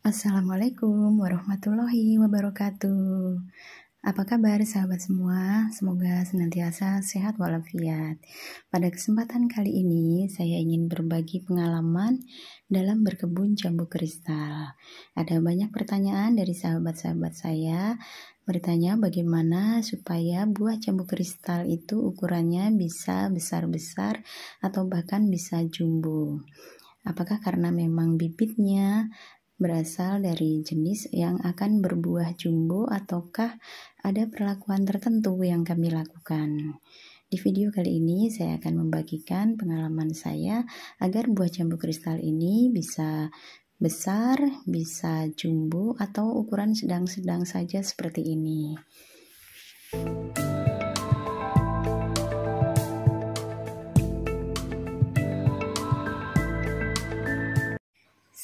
Assalamualaikum warahmatullahi wabarakatuh. Apa kabar sahabat semua? Semoga senantiasa sehat walafiat. Pada kesempatan kali ini saya ingin berbagi pengalaman dalam berkebun jambu kristal. Ada banyak pertanyaan dari sahabat-sahabat saya bertanya bagaimana supaya buah jambu kristal itu ukurannya bisa besar-besar atau bahkan bisa jumbo. Apakah karena memang bibitnya berasal dari jenis yang akan berbuah jumbo ataukah ada perlakuan tertentu yang kami lakukan? Di video kali ini saya akan membagikan pengalaman saya agar buah jambu kristal ini bisa besar, bisa jumbo atau ukuran sedang-sedang saja seperti ini.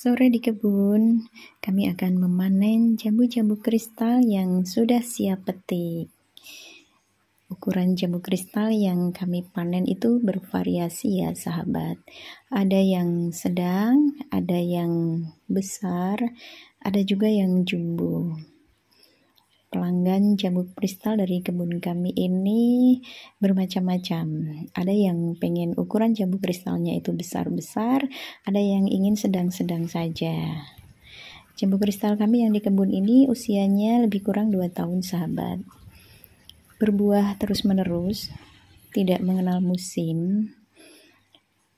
Sore di kebun, kami akan memanen jambu-jambu kristal yang sudah siap petik. Ukuran jambu kristal yang kami panen itu bervariasi ya sahabat. Ada yang sedang, ada yang besar, ada juga yang jumbo. Pelanggan jambu kristal dari kebun kami ini bermacam-macam. Ada yang pengen ukuran jambu kristalnya itu besar-besar, ada yang ingin sedang-sedang saja. Jambu kristal kami yang di kebun ini usianya lebih kurang 2 tahun sahabat. Berbuah terus-menerus, tidak mengenal musim.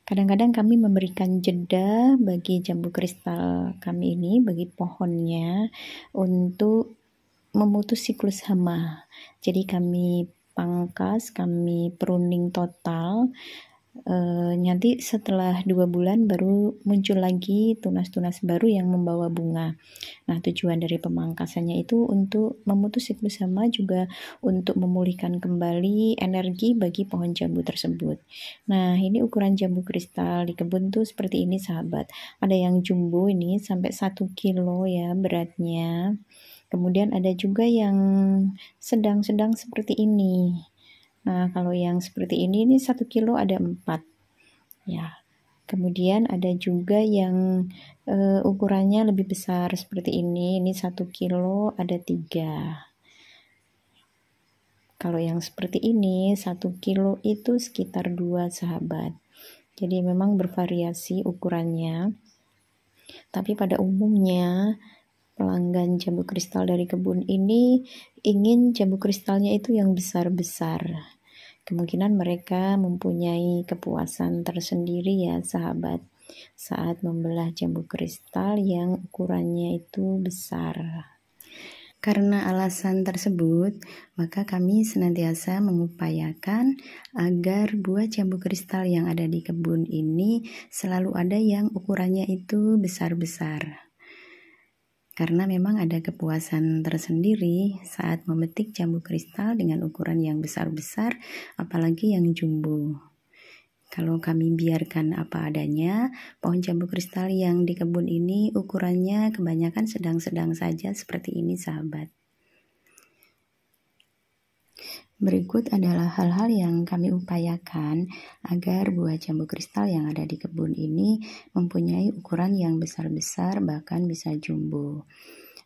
Kadang-kadang kami memberikan jeda bagi jambu kristal kami ini, bagi pohonnya, untuk memutus siklus hama. Jadi kami pangkas, kami pruning total. Nanti setelah 2 bulan baru muncul lagi tunas-tunas baru yang membawa bunga. Nah, tujuan dari pemangkasannya itu untuk memutus siklus hama, juga untuk memulihkan kembali energi bagi pohon jambu tersebut. Nah, ini ukuran jambu kristal di kebun tuh seperti ini sahabat. Ada yang jumbo ini sampai 1 kilo ya beratnya. Kemudian ada juga yang sedang-sedang seperti ini. Nah, kalau yang seperti ini 1 kilo ada 4. Ya. Kemudian ada juga yang ukurannya lebih besar seperti ini. Ini 1 kilo ada 3. Kalau yang seperti ini 1 kilo itu sekitar 2 sahabat. Jadi memang bervariasi ukurannya. Tapi pada umumnya pelanggan jambu kristal dari kebun ini ingin jambu kristalnya itu yang besar-besar. Kemungkinan mereka mempunyai kepuasan tersendiri ya sahabat saat membelah jambu kristal yang ukurannya itu besar. Karena alasan tersebut, maka kami senantiasa mengupayakan agar buah jambu kristal yang ada di kebun ini selalu ada yang ukurannya itu besar-besar. Karena memang ada kepuasan tersendiri saat memetik jambu kristal dengan ukuran yang besar-besar, apalagi yang jumbo. Kalau kami biarkan apa adanya, pohon jambu kristal yang di kebun ini ukurannya kebanyakan sedang-sedang saja seperti ini sahabat. Berikut adalah hal-hal yang kami upayakan agar buah jambu kristal yang ada di kebun ini mempunyai ukuran yang besar-besar, bahkan bisa jumbo.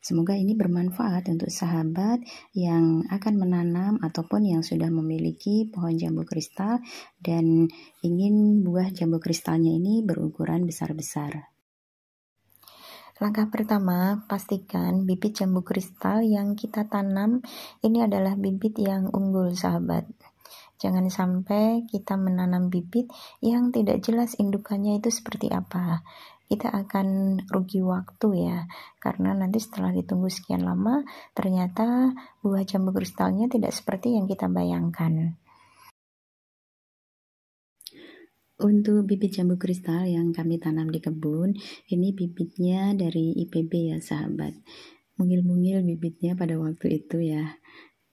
Semoga ini bermanfaat untuk sahabat yang akan menanam ataupun yang sudah memiliki pohon jambu kristal dan ingin buah jambu kristalnya ini berukuran besar-besar. Langkah pertama, pastikan bibit jambu kristal yang kita tanam ini adalah bibit yang unggul sahabat. Jangan sampai kita menanam bibit yang tidak jelas indukannya itu seperti apa. Kita akan rugi waktu ya, karena nanti setelah ditunggu sekian lama, ternyata buah jambu kristalnya tidak seperti yang kita bayangkan. Untuk bibit jambu kristal yang kami tanam di kebun, ini bibitnya dari IPB ya sahabat. Mungil-mungil bibitnya pada waktu itu ya.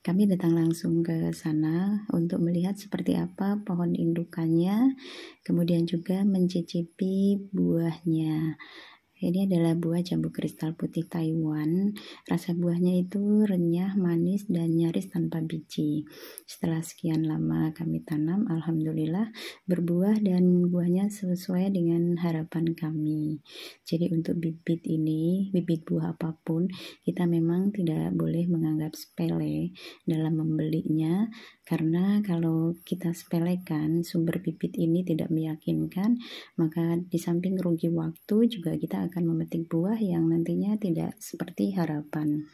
Kami datang langsung ke sana untuk melihat seperti apa pohon indukannya, kemudian juga mencicipi buahnya. Ini adalah buah jambu kristal putih Taiwan. Rasa buahnya itu renyah, manis, dan nyaris tanpa biji. Setelah sekian lama kami tanam, alhamdulillah berbuah dan buahnya sesuai dengan harapan kami. Jadi untuk bibit ini, bibit buah apapun, kita memang tidak boleh menganggap sepele dalam membelinya, karena kalau kita sepelekan sumber bibit ini tidak meyakinkan, maka di samping rugi waktu juga kita akan memetik buah yang nantinya tidak seperti harapan.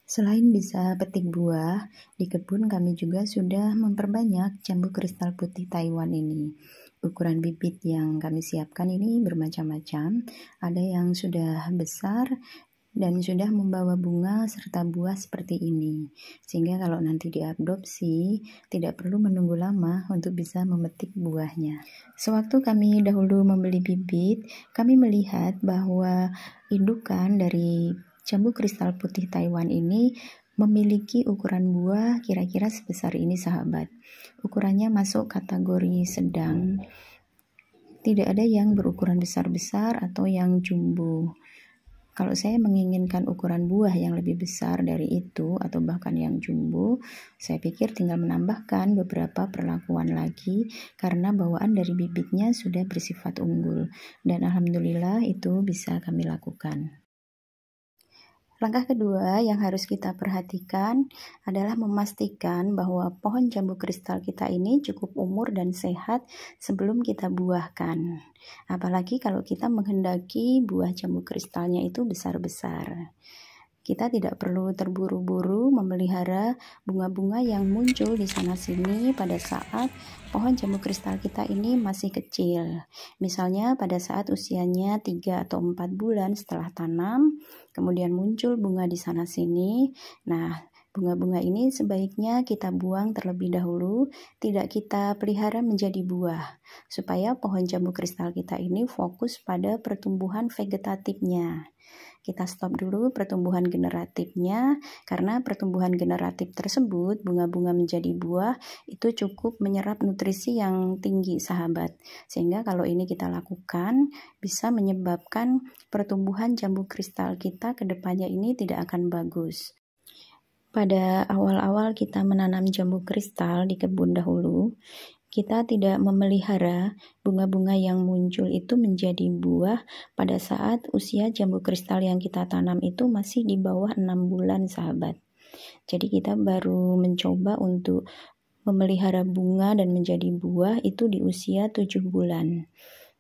Selain bisa petik buah, di kebun kami juga sudah memperbanyak jambu kristal putih Taiwan ini. Ukuran bibit yang kami siapkan ini bermacam-macam, ada yang sudah besar dan sudah membawa bunga serta buah seperti ini. Sehingga kalau nanti diadopsi, tidak perlu menunggu lama untuk bisa memetik buahnya. Sewaktu kami dahulu membeli bibit, kami melihat bahwa indukan dari jambu kristal putih Taiwan ini memiliki ukuran buah kira-kira sebesar ini, sahabat. Ukurannya masuk kategori sedang. Tidak ada yang berukuran besar-besar atau yang jumbo. Kalau saya menginginkan ukuran buah yang lebih besar dari itu atau bahkan yang jumbo, saya pikir tinggal menambahkan beberapa perlakuan lagi karena bawaan dari bibitnya sudah bersifat unggul dan alhamdulillah itu bisa kami lakukan. Langkah kedua yang harus kita perhatikan adalah memastikan bahwa pohon jambu kristal kita ini cukup umur dan sehat sebelum kita buahkan. Apalagi kalau kita menghendaki buah jambu kristalnya itu besar-besar. Kita tidak perlu terburu-buru memelihara bunga-bunga yang muncul di sana-sini pada saat pohon jambu kristal kita ini masih kecil. Misalnya pada saat usianya 3 atau 4 bulan setelah tanam, kemudian muncul bunga di sana-sini. Nah, bunga-bunga ini sebaiknya kita buang terlebih dahulu, tidak kita pelihara menjadi buah, supaya pohon jambu kristal kita ini fokus pada pertumbuhan vegetatifnya. Kita stop dulu pertumbuhan generatifnya, karena pertumbuhan generatif tersebut, bunga-bunga menjadi buah, itu cukup menyerap nutrisi yang tinggi, sahabat. Sehingga kalau ini kita lakukan, bisa menyebabkan pertumbuhan jambu kristal kita ke depannya ini tidak akan bagus. Pada awal-awal kita menanam jambu kristal di kebun dahulu, kita tidak memelihara bunga-bunga yang muncul itu menjadi buah pada saat usia jambu kristal yang kita tanam itu masih di bawah 6 bulan, sahabat. Jadi kita baru mencoba untuk memelihara bunga dan menjadi buah itu di usia 7 bulan.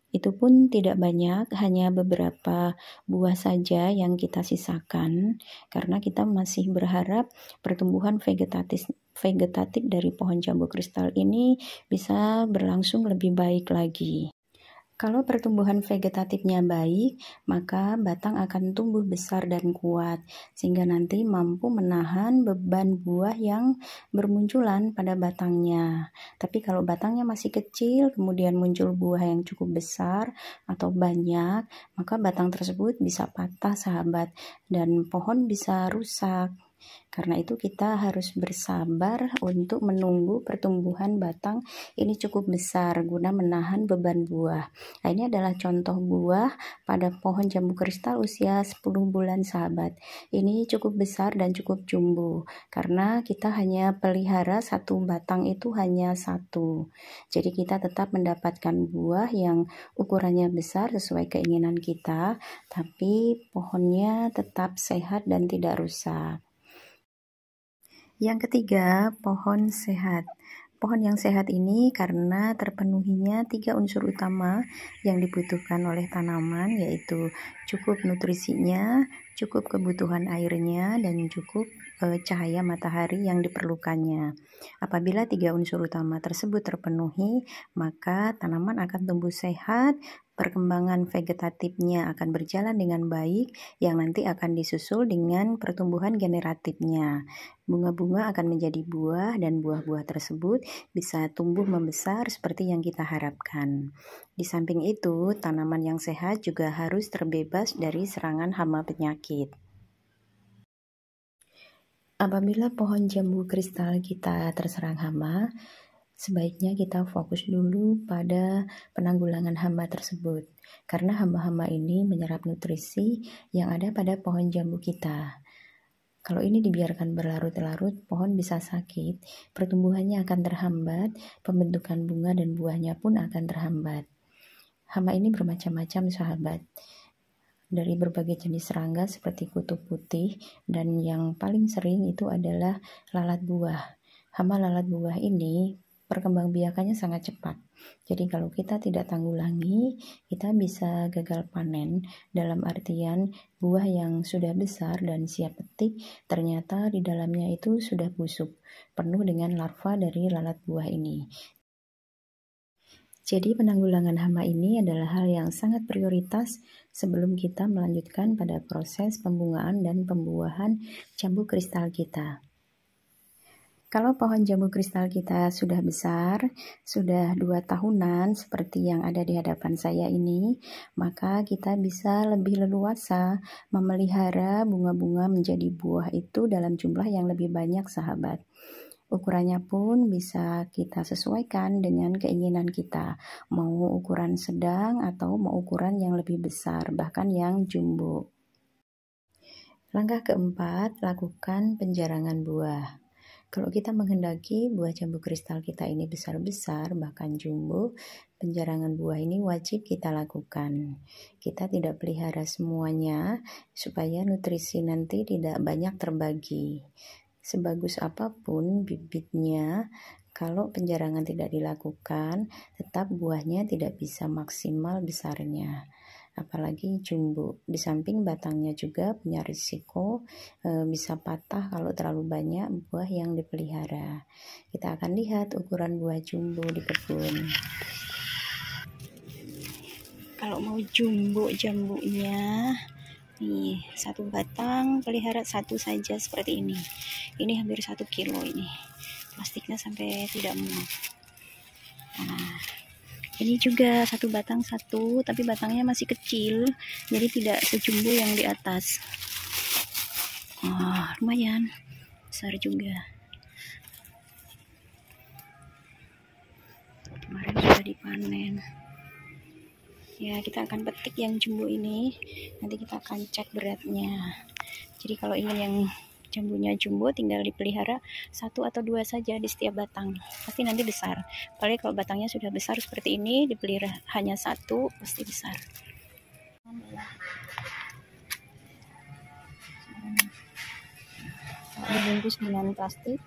Itu pun tidak banyak, hanya beberapa buah saja yang kita sisakan, karena kita masih berharap pertumbuhan vegetatif dari pohon jambu kristal ini bisa berlangsung lebih baik lagi. Kalau pertumbuhan vegetatifnya baik, maka batang akan tumbuh besar dan kuat, sehingga nanti mampu menahan beban buah yang bermunculan pada batangnya. Tapi kalau batangnya masih kecil, kemudian muncul buah yang cukup besar atau banyak, maka batang tersebut bisa patah, sahabat, dan pohon bisa rusak. Karena itu kita harus bersabar untuk menunggu pertumbuhan batang ini cukup besar guna menahan beban buah. Nah, ini adalah contoh buah pada pohon jambu kristal usia 10 bulan, sahabat. Ini cukup besar dan cukup jumbo karena kita hanya pelihara satu batang itu hanya satu. Jadi kita tetap mendapatkan buah yang ukurannya besar sesuai keinginan kita, tapi pohonnya tetap sehat dan tidak rusak. Yang ketiga, pohon sehat. Pohon yang sehat ini karena terpenuhinya 3 unsur utama yang dibutuhkan oleh tanaman, yaitu cukup nutrisinya, cukup kebutuhan airnya, dan cukup cahaya matahari yang diperlukannya. Apabila 3 unsur utama tersebut terpenuhi, maka tanaman akan tumbuh sehat, perkembangan vegetatifnya akan berjalan dengan baik, yang nanti akan disusul dengan pertumbuhan generatifnya. Bunga-bunga akan menjadi buah dan buah-buah tersebut bisa tumbuh membesar seperti yang kita harapkan. Di samping itu, tanaman yang sehat juga harus terbebas dari serangan hama penyakit. Apabila pohon jambu kristal kita terserang hama, Sebaiknya kita fokus dulu pada penanggulangan hama tersebut, karena hama-hama ini menyerap nutrisi yang ada pada pohon jambu kita. Kalau ini dibiarkan berlarut-larut, pohon bisa sakit, pertumbuhannya akan terhambat, pembentukan bunga dan buahnya pun akan terhambat. Hama ini bermacam-macam, sahabat. Dari berbagai jenis serangga seperti kutu putih, dan yang paling sering itu adalah lalat buah. Hama lalat buah ini perkembangbiakannya sangat cepat. Jadi kalau kita tidak tanggulangi, kita bisa gagal panen, dalam artian buah yang sudah besar dan siap petik ternyata di dalamnya itu sudah busuk, penuh dengan larva dari lalat buah ini. Jadi penanggulangan hama ini adalah hal yang sangat prioritas sebelum kita melanjutkan pada proses pembungaan dan pembuahan jambu kristal kita. Kalau pohon jambu kristal kita sudah besar, sudah 2 tahunan seperti yang ada di hadapan saya ini, maka kita bisa lebih leluasa memelihara bunga-bunga menjadi buah itu dalam jumlah yang lebih banyak, sahabat. Ukurannya pun bisa kita sesuaikan dengan keinginan kita, mau ukuran sedang atau mau ukuran yang lebih besar, bahkan yang jumbo. Langkah keempat, lakukan penjarangan buah. Kalau kita menghendaki buah jambu kristal kita ini besar-besar, bahkan jumbo, penjarangan buah ini wajib kita lakukan. Kita tidak pelihara semuanya, supaya nutrisi nanti tidak banyak terbagi. Sebagus apapun bibitnya, kalau penjarangan tidak dilakukan, tetap buahnya tidak bisa maksimal besarnya. Apalagi jumbo, di samping batangnya juga punya risiko bisa patah kalau terlalu banyak buah yang dipelihara. Kita akan lihat ukuran buah jumbo di kebun. Kalau mau jumbo jambunya, nih 1 batang pelihara 1 saja seperti ini. Ini hampir 1 kilo ini. Plastiknya sampai tidak muat. Nah, ini juga 1 batang 1, tapi batangnya masih kecil, jadi tidak sejumbo yang di atas. Lumayan besar juga. Kemarin sudah dipanen. Ya, kita akan petik yang jumbo ini. Nanti kita akan cek beratnya. Jadi kalau ingin yang jambunya jumbo, tinggal dipelihara 1 atau 2 saja di setiap batang, pasti nanti besar. Apalagi kalau batangnya sudah besar seperti ini, dipelihara hanya 1, pasti besar. Dibungkus dengan plastik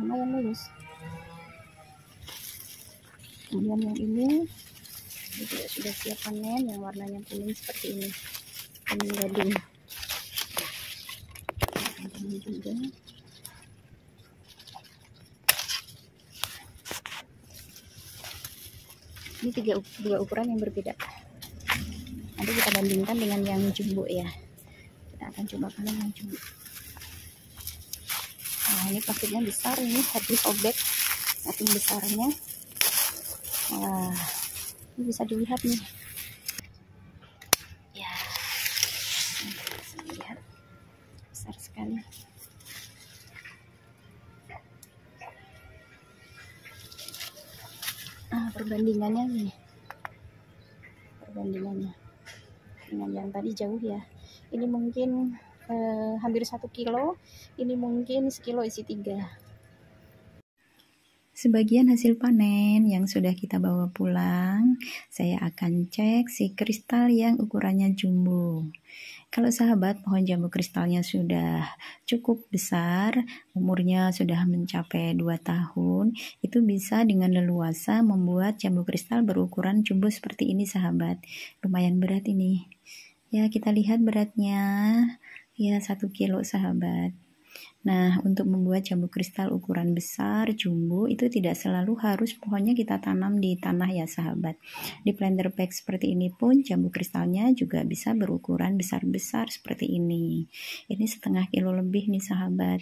lumayan mulus. Kemudian yang ini juga sudah siap panen, yang warnanya kuning seperti ini, kuning gading. Ini juga ini 2 ukuran yang berbeda. Nanti kita bandingkan dengan yang jumbo ya. Kita akan coba panen yang jumbo. Nah, ini plastiknya besar, ini habis sobek saking besarnya. Wah, ini bisa dilihat nih. Ya, bisa dilihat besar sekali. Perbandingannya nih, perbandingannya dengan yang tadi jauh ya. Ini mungkin hampir 1 kilo, ini mungkin sekilo isi 3. Sebagian hasil panen yang sudah kita bawa pulang, saya akan cek si kristal yang ukurannya jumbo. Kalau sahabat pohon jambu kristalnya sudah cukup besar, umurnya sudah mencapai 2 tahun, itu bisa dengan leluasa membuat jambu kristal berukuran jumbo seperti ini, sahabat. Lumayan berat ini. Ya, kita lihat beratnya. Ya, 1 kilo, sahabat. Nah, untuk membuat jambu kristal ukuran besar, jumbo, itu tidak selalu harus pohonnya kita tanam di tanah ya, sahabat. Di planter bag seperti ini pun jambu kristalnya juga bisa berukuran besar-besar seperti ini. Ini 1/2 kilo lebih nih, sahabat.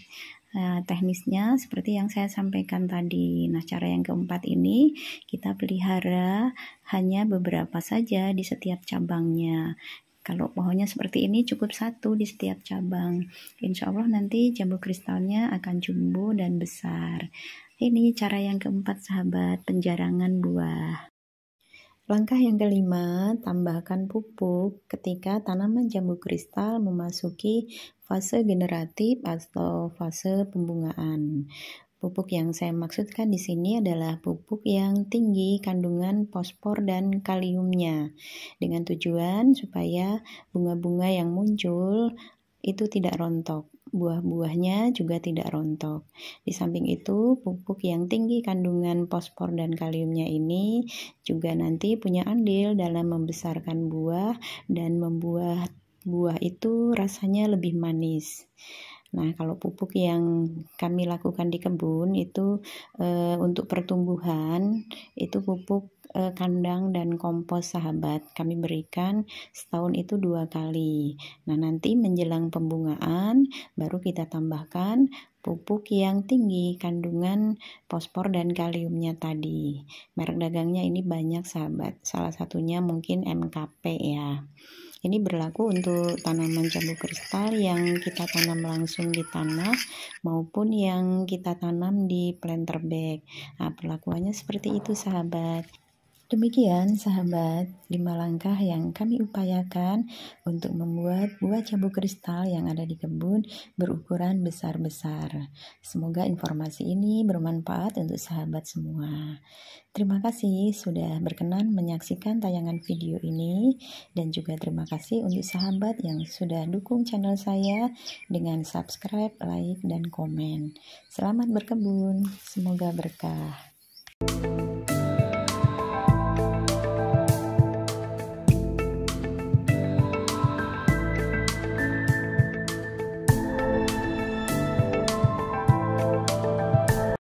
Nah, teknisnya seperti yang saya sampaikan tadi. Nah, cara yang keempat ini kita pelihara hanya beberapa saja di setiap cabangnya. Kalau pohonnya seperti ini cukup 1 di setiap cabang. Insya Allah nanti jambu kristalnya akan jumbo dan besar. Ini cara yang keempat sahabat, penjarangan buah. Langkah yang kelima, tambahkan pupuk ketika tanaman jambu kristal memasuki fase generatif atau fase pembungaan. Pupuk yang saya maksudkan di sini adalah pupuk yang tinggi kandungan fosfor dan kaliumnya, dengan tujuan supaya bunga-bunga yang muncul itu tidak rontok. Buah-buahnya juga tidak rontok. Di samping itu, pupuk yang tinggi kandungan fosfor dan kaliumnya ini juga nanti punya andil dalam membesarkan buah dan membuat buah itu rasanya lebih manis. Nah, kalau pupuk yang kami lakukan di kebun itu untuk pertumbuhan, itu pupuk kandang dan kompos sahabat. Kami berikan setahun itu 2 kali. Nah, nanti menjelang pembungaan baru kita tambahkan pupuk yang tinggi kandungan fosfor dan kaliumnya tadi. Merek dagangnya ini banyak sahabat. Salah satunya mungkin MKP ya. Ini berlaku untuk tanaman jambu kristal yang kita tanam langsung di tanah maupun yang kita tanam di planter bag. Nah, perlakuannya seperti itu sahabat. Demikian sahabat, 5 langkah yang kami upayakan untuk membuat buah jambu kristal yang ada di kebun berukuran besar-besar. Semoga informasi ini bermanfaat untuk sahabat semua. Terima kasih sudah berkenan menyaksikan tayangan video ini, dan juga terima kasih untuk sahabat yang sudah dukung channel saya dengan subscribe, like, dan komen. Selamat berkebun, semoga berkah.